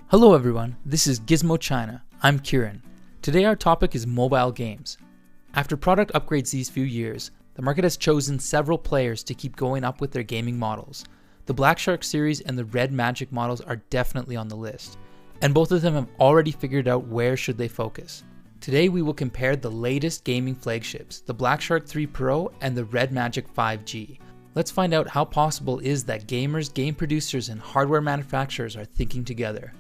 Hello everyone, this is Gizmo China. I'm Kieran. Today our topic is mobile games. After product upgrades these few years, the market has chosen several players to keep going up with their gaming models. The Black Shark series and the Red Magic models are definitely on the list, and both of them have already figured out where should they focus. Today we will compare the latest gaming flagships, the Black Shark 3 Pro and the Red Magic 5G. Let's find out how possible is that gamers, game producers, and hardware manufacturers are thinking together.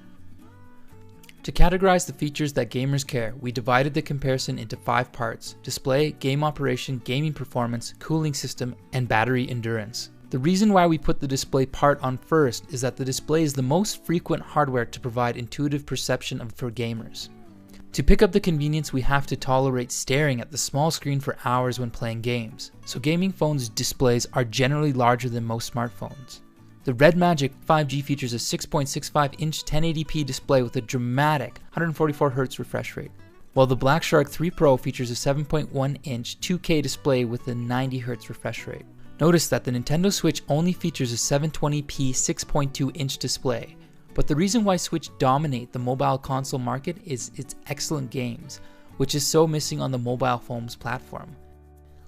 To categorize the features that gamers care, we divided the comparison into 5 parts: display, game operation, gaming performance, cooling system, and battery endurance. The reason why we put the display part on first is that the display is the most frequent hardware to provide intuitive perception for gamers. To pick up the convenience, we have to tolerate staring at the small screen for hours when playing games, so gaming phones' displays are generally larger than most smartphones. The Red Magic 5G features a 6.65-inch 1080p display with a dramatic 144Hz refresh rate, while the Black Shark 3 Pro features a 7.1-inch 2K display with a 90Hz refresh rate. Notice that the Nintendo Switch only features a 720p 6.2-inch display, but the reason why Switch dominate the mobile console market is its excellent games, which is so missing on the mobile phones platform.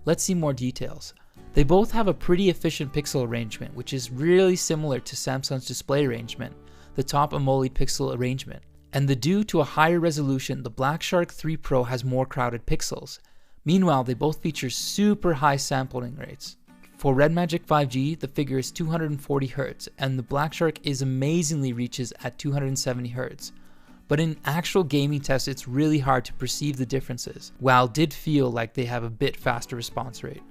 Let's see more details. They both have a pretty efficient pixel arrangement, which is really similar to Samsung's display arrangement, the top AMOLED pixel arrangement. And due to a higher resolution, the Black Shark 3 Pro has more crowded pixels. Meanwhile, they both feature super high sampling rates. For Red Magic 5G, the figure is 240Hz, and the Black Shark amazingly reaches at 270Hz. But in actual gaming tests, it's really hard to perceive the differences, while it did feel like they have a bit faster response rate.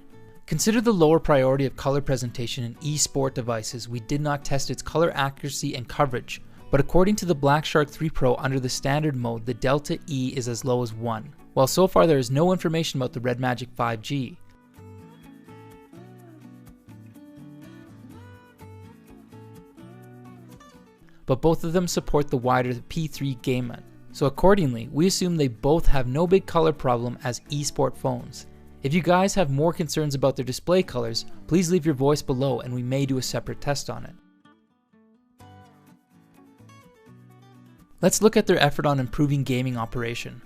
Consider the lower priority of color presentation in eSport devices. We did not test its color accuracy and coverage, but according to the Black Shark 3 Pro, under the standard mode, the delta E is as low as 1, while so far there is no information about the Red Magic 5G. But both of them support the wider P3 game mode, so accordingly, we assume they both have no big color problem as eSport phones. If you guys have more concerns about their display colors, please leave your voice below and we may do a separate test on it. Let's look at their effort on improving gaming operation.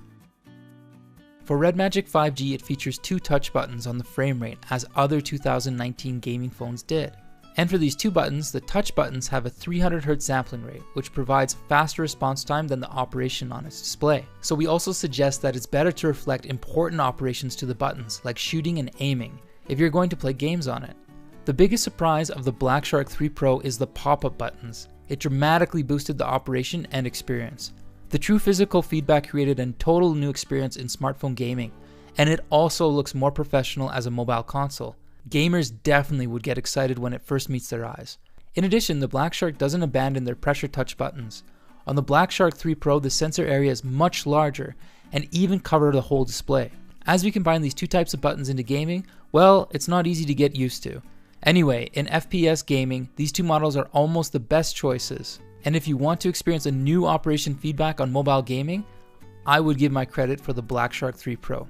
For Red Magic 5G, it features 2 touch buttons on the frame rate as other 2019 gaming phones did. And for these 2 buttons, the touch buttons have a 300Hz sampling rate, which provides faster response time than the operation on its display. So we also suggest that it's better to reflect important operations to the buttons, like shooting and aiming, if you're going to play games on it. The biggest surprise of the Black Shark 3 Pro is the pop-up buttons. It dramatically boosted the operation and experience. The true physical feedback created a total new experience in smartphone gaming, and it also looks more professional as a mobile console. Gamers definitely would get excited when it first meets their eyes. In addition, the Black Shark doesn't abandon their pressure touch buttons. On the Black Shark 3 Pro, the sensor area is much larger and even cover the whole display. As we combine these 2 types of buttons into gaming, well, it's not easy to get used to. Anyway, in FPS gaming, these 2 models are almost the best choices. And if you want to experience a new operation feedback on mobile gaming, I would give my credit for the Black Shark 3 Pro.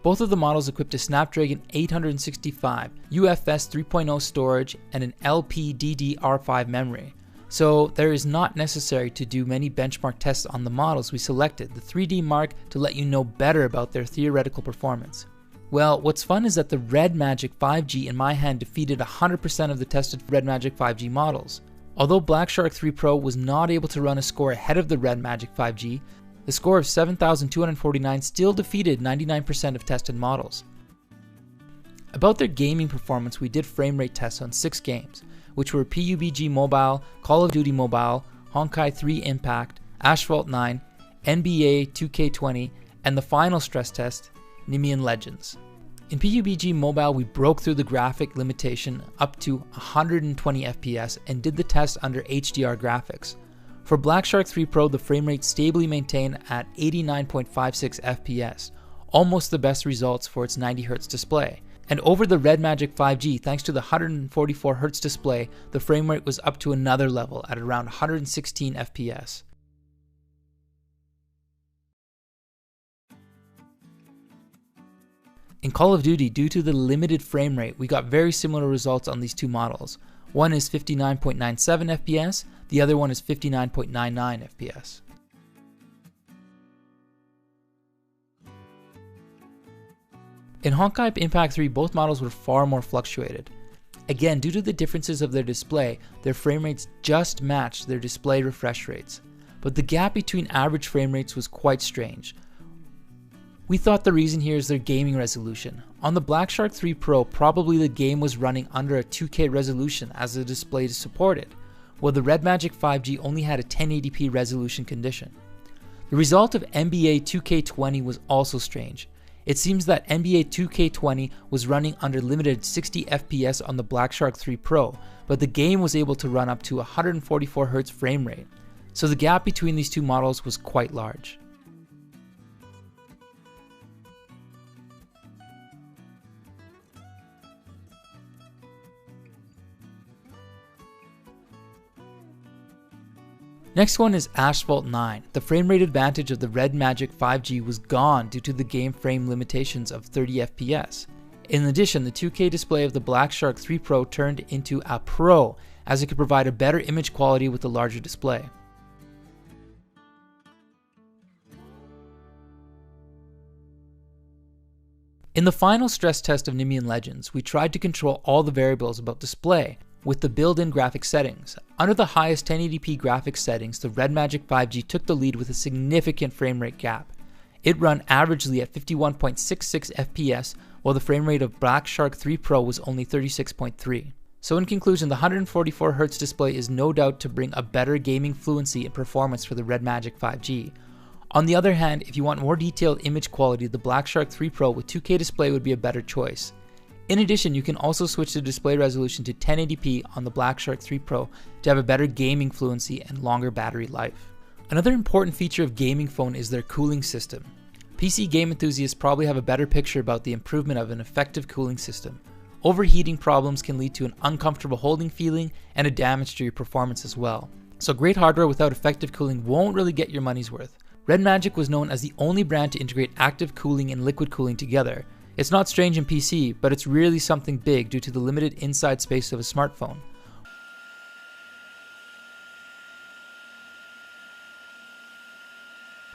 Both of the models equipped a Snapdragon 865, UFS 3.0 storage, and an LPDDR5 memory. So there is not necessary to do many benchmark tests on the models we selected, the 3D Mark, to let you know better about their theoretical performance. Well, what's fun is that the Red Magic 5G in my hand defeated 100% of the tested Red Magic 5G models. Although Black Shark 3 Pro was not able to run a score ahead of the Red Magic 5G, the score of 7,249 still defeated 99% of tested models. About their gaming performance, we did frame rate tests on 6 games, which were PUBG Mobile, Call of Duty Mobile, Honkai 3 Impact, Asphalt 9, NBA 2K20, and the final stress test, Nemean Legends. In PUBG Mobile, we broke through the graphic limitation up to 120 FPS and did the test under HDR graphics. For Black Shark 3 Pro, the frame rate stably maintained at 89.56 FPS, almost the best results for its 90Hz display. And over the Red Magic 5G, thanks to the 144Hz display, the frame rate was up to another level at around 116 FPS. In Call of Duty, due to the limited frame rate, we got very similar results on these 2 models. One is 59.97 FPS, the other one is 59.99 FPS. In Honkai Impact 3, both models were far more fluctuated. Again, due to the differences of their display, their frame rates just matched their display refresh rates. But the gap between average frame rates was quite strange. We thought the reason here is their gaming resolution. On the Black Shark 3 Pro, probably the game was running under a 2K resolution as the display is supported, while the Red Magic 5G only had a 1080p resolution condition. The result of NBA 2K20 was also strange. It seems that NBA 2K20 was running under limited 60 FPS on the Black Shark 3 Pro, but the game was able to run up to 144Hz frame rate, so the gap between these two models was quite large. Next one is Asphalt 9. The frame rate advantage of the Red Magic 5G was gone due to the game frame limitations of 30 FPS. In addition, the 2K display of the Black Shark 3 Pro turned into a Pro as it could provide a better image quality with a larger display. In the final stress test of Nemean Legends, we tried to control all the variables about display with the built-in graphics settings. Under the highest 1080p graphics settings, the Red Magic 5G took the lead with a significant frame rate gap. It ran averagely at 51.66 FPS, while the frame rate of Black Shark 3 Pro was only 36.3. So in conclusion, the 144Hz display is no doubt to bring a better gaming fluency and performance for the Red Magic 5G. On the other hand, if you want more detailed image quality, the Black Shark 3 Pro with 2K display would be a better choice. In addition, you can also switch the display resolution to 1080p on the Black Shark 3 Pro to have a better gaming fluency and longer battery life. Another important feature of gaming phone is their cooling system. PC game enthusiasts probably have a better picture about the improvement of an effective cooling system. Overheating problems can lead to an uncomfortable holding feeling and a damage to your performance as well. So great hardware without effective cooling won't really get your money's worth. Red Magic was known as the only brand to integrate active cooling and liquid cooling together. It's not strange in PC, but it's really something big due to the limited inside space of a smartphone.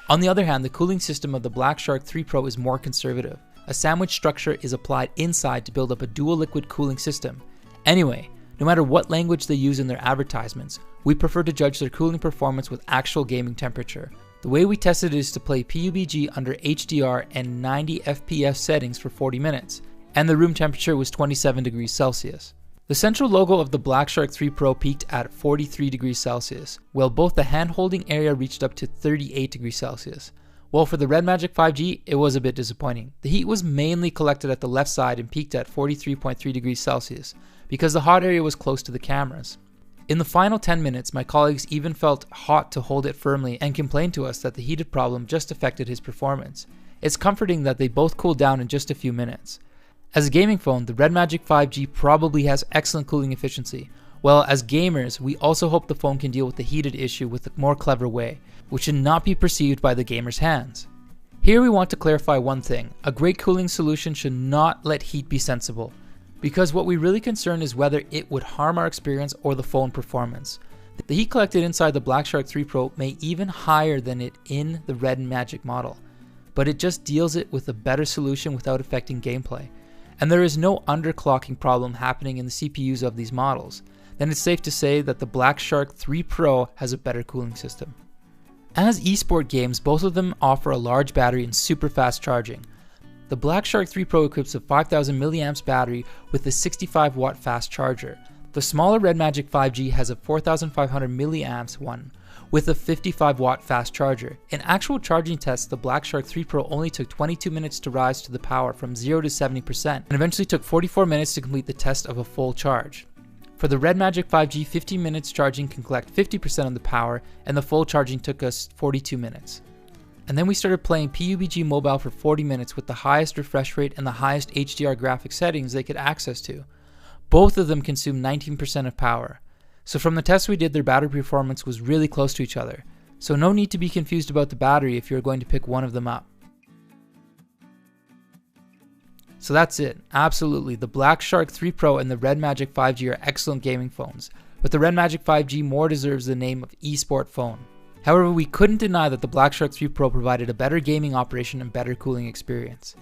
On the other hand, the cooling system of the Black Shark 3 Pro is more conservative. A sandwich structure is applied inside to build up a dual liquid cooling system. Anyway, no matter what language they use in their advertisements, we prefer to judge their cooling performance with actual gaming temperature. The way we tested it is to play PUBG under HDR and 90 FPS settings for 40 minutes, and the room temperature was 27 degrees Celsius. The central logo of the Black Shark 3 Pro peaked at 43 degrees Celsius, while both the hand-holding area reached up to 38 degrees Celsius. While for the Red Magic 5G, it was a bit disappointing. The heat was mainly collected at the left side and peaked at 43.3 degrees Celsius, because the hot area was close to the cameras. In the final 10 minutes, my colleagues even felt hot to hold it firmly and complained to us that the heated problem just affected his performance. It's comforting that they both cooled down in just a few minutes. As a gaming phone, the Red Magic 5G probably has excellent cooling efficiency. Well, as gamers, we also hope the phone can deal with the heated issue with a more clever way, which should not be perceived by the gamer's hands. Here we want to clarify one thing: a great cooling solution should not let heat be sensible, because what we really concern is whether it would harm our experience or the phone performance. The heat collected inside the Black Shark 3 Pro may even higher than it in the Red Magic model, but it just deals it with a better solution without affecting gameplay. And there is no underclocking problem happening in the CPUs of these models. Then it's safe to say that the Black Shark 3 Pro has a better cooling system. As esport games, both of them offer a large battery and super fast charging. The Black Shark 3 Pro equips a 5000 mAh battery with a 65 watt fast charger. The smaller Red Magic 5G has a 4500 mAh one with a 55 watt fast charger. In actual charging tests, the Black Shark 3 Pro only took 22 minutes to rise to the power from 0 to 70% and eventually took 44 minutes to complete the test of a full charge. For the Red Magic 5G, 15 minutes charging can collect 50% of the power, and the full charging took us 42 minutes. And then we started playing PUBG Mobile for 40 minutes with the highest refresh rate and the highest HDR graphic settings they could access to. Both of them consumed 19% of power. So from the tests we did, their battery performance was really close to each other. So no need to be confused about the battery if you're going to pick one of them up. So that's it. Absolutely, the Black Shark 3 Pro and the Red Magic 5G are excellent gaming phones, but the Red Magic 5G more deserves the name of eSport phone. However, we couldn't deny that the Black Shark 3 Pro provided a better gaming operation and better cooling experience.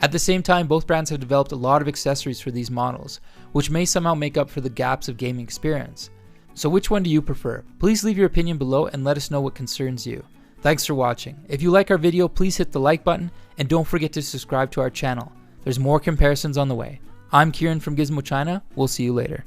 At the same time, both brands have developed a lot of accessories for these models, which may somehow make up for the gaps of gaming experience. So which one do you prefer? Please leave your opinion below and let us know what concerns you. Thanks for watching. If you like our video, please hit the like button and don't forget to subscribe to our channel. There's more comparisons on the way. I'm Kieran from Gizmo China. We'll see you later.